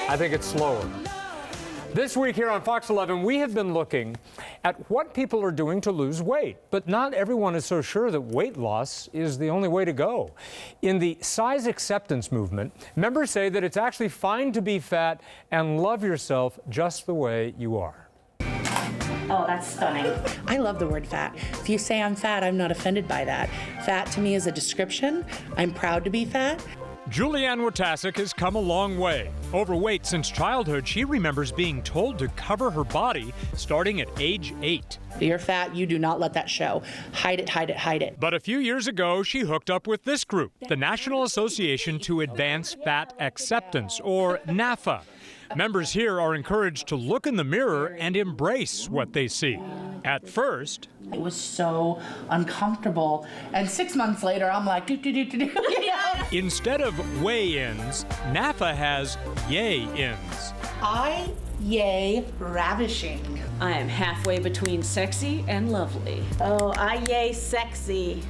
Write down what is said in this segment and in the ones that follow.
I think it's slower. This week here on Fox 11, we have been looking at what people are doing to lose weight. But not everyone is so sure that weight loss is the only way to go. In the size acceptance movement, members say that it's actually fine to be fat and love yourself just the way you are. Oh, that's stunning. I love the word fat. If you say I'm fat, I'm not offended by that. Fat to me is a description. I'm proud to be fat. Julianne Wotasik has come a long way. Overweight since childhood, she remembers being told to cover her body starting at age 8. You're fat, you do not let that show. Hide it, hide it, hide it. But a few years ago, she hooked up with this group, the National Association to Advance Fat Acceptance, or NAAFA. Members here are encouraged to look in the mirror and embrace what they see. At first, it was so uncomfortable. And 6 months later, I'm like, instead of weigh-ins, NAAFA has yay-ins. I yay ravishing. I am halfway between sexy and lovely. Oh, I yay sexy.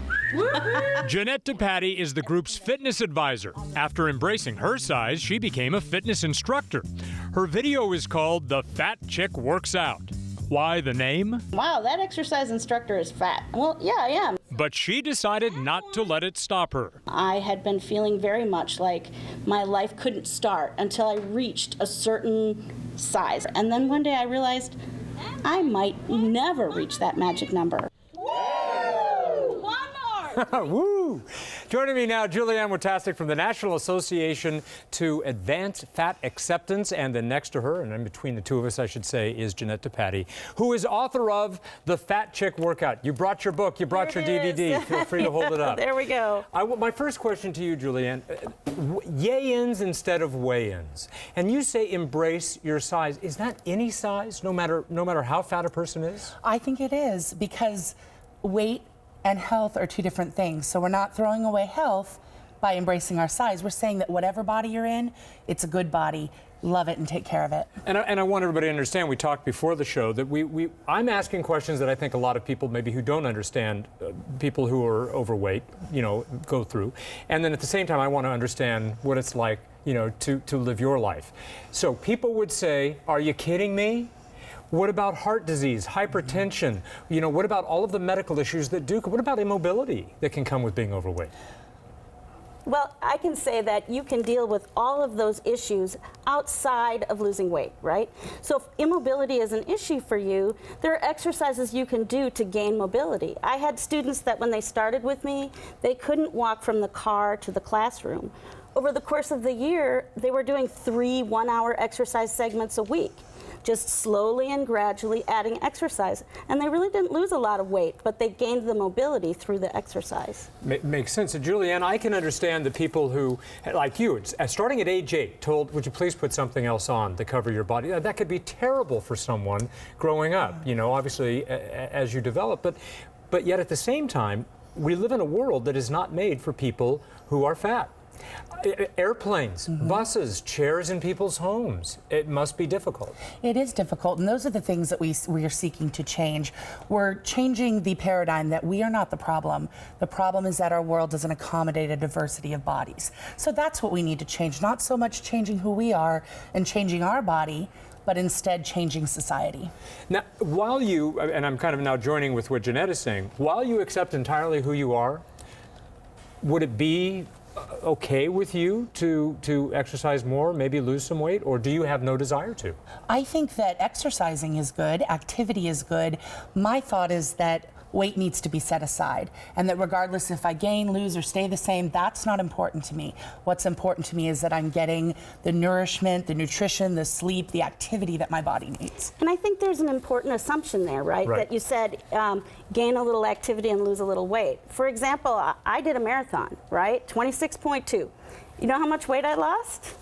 Jeanette DePatie is the group's fitness advisor. After embracing her size, she became a fitness instructor. Her video is called The Fat Chick Works Out. Why the name? Wow, that exercise instructor is fat. Well, yeah, I am. But she decided not to let it stop her. I had been feeling very much like my life couldn't start until I reached a certain size. And then one day I realized I might never reach that magic number. Woo! Joining me now, Julianne Wotasik from the National Association to Advance Fat Acceptance, and then next to her, and in between the two of us, I should say, is Jeanette DePatie, who is author of The Fat Chick Workout. You brought your book, you brought your DVD. Feel free to hold it up. There we go. My first question to you, Julianne, yay-ins instead of weigh-ins. And you say embrace your size. Is that any size, no matter how fat a person is? I think it is, because weight and health are two different things. So we're not throwing away health by embracing our size. We're saying that whatever body you're in, it's a good body. Love it and take care of it. And I want everybody to understand, we talked before the show that I'm asking questions that I think a lot of people maybe who don't understand, people who are overweight, go through. And then at the same time, I want to understand what it's like, to live your life. So people would say, are you kidding me? What about heart disease, hypertension? What about all of the medical issues that do? What about immobility that can come with being overweight? Well, I can say that you can deal with all of those issues outside of losing weight, right? So if immobility is an issue for you, there are exercises you can do to gain mobility. I had students that when they started with me, they couldn't walk from the car to the classroom. Over the course of the year, they were doing 3 one-hour exercise segments a week, just slowly and gradually adding exercise. And they really didn't lose a lot of weight, but they gained the mobility through the exercise. Makes sense. So, Julianne, I can understand the people who, like you, starting at age 8, told, would you please put something else on to cover your body? That could be terrible for someone growing up, obviously, as you develop. But yet at the same time, we live in a world that is not made for people who are fat. Airplanes, buses, chairs in people's homes. It must be difficult. It is difficult, and those are the things that we are seeking to change. We're changing the paradigm that we are not the problem. The problem is that our world doesn't accommodate a diversity of bodies. So that's what we need to change, not so much changing who we are and changing our body, but instead changing society. Now, while you, and I'm kind of now joining with what Jeanette is saying, while you accept entirely who you are, would it be okay with you to exercise more, maybe lose some weight, or do you have no desire to? I think that exercising is good, activity is good. My thought is that weight needs to be set aside, and that regardless if I gain, lose, or stay the same, that's not important to me. What's important to me is that I'm getting the nourishment, the nutrition, the sleep, the activity that my body needs. And I think there's an important assumption there, right? That you said gain a little activity and lose a little weight. For example, I did a marathon, right? 26.2. You know how much weight I lost?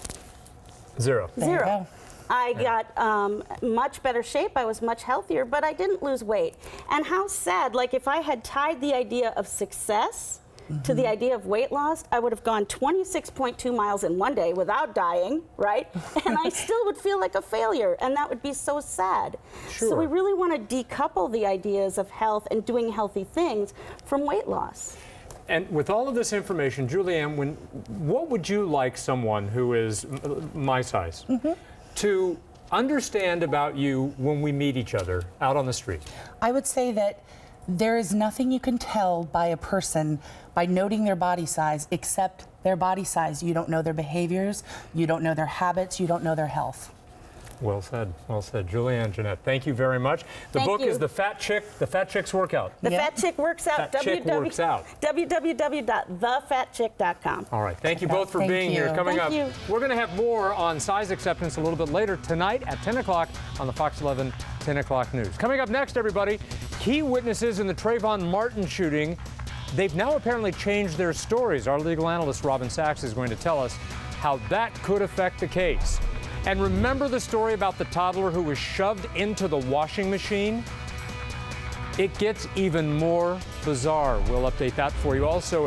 Zero. Zero. I got much better shape, I was much healthier, but I didn't lose weight. And how sad, like if I had tied the idea of success to the idea of weight loss, I would have gone 26.2 miles in one day without dying, right? And I still would feel like a failure, and that would be so sad. Sure. So we really want to decouple the ideas of health and doing healthy things from weight loss. And with all of this information, Julianne, what would you like someone who is my size to understand about you when we meet each other out on the street? I would say that there is nothing you can tell by a person by noting their body size except their body size. You don't know their behaviors, you don't know their habits, you don't know their health. Well said. Well said. Julianne, Jeanette, thank you very much. The Thank book you. is The Fat Chick's Workout. The Yeah. Fat Chick Works Out. Fat Chick Works Out. www.thefatchick.com. All right. Thank you both for Thank being here. you. Coming Thank up, you. we're going to have more on size acceptance a little bit later tonight at 10 o'clock on the Fox 11 10 o'clock news. Coming up next, everybody, key witnesses in the Trayvon Martin shooting. They've now apparently changed their stories. Our legal analyst, Robin Sachs, is going to tell us how that could affect the case. And remember the story about the toddler who was shoved into the washing machine? It gets even more bizarre. We'll update that for you. Also,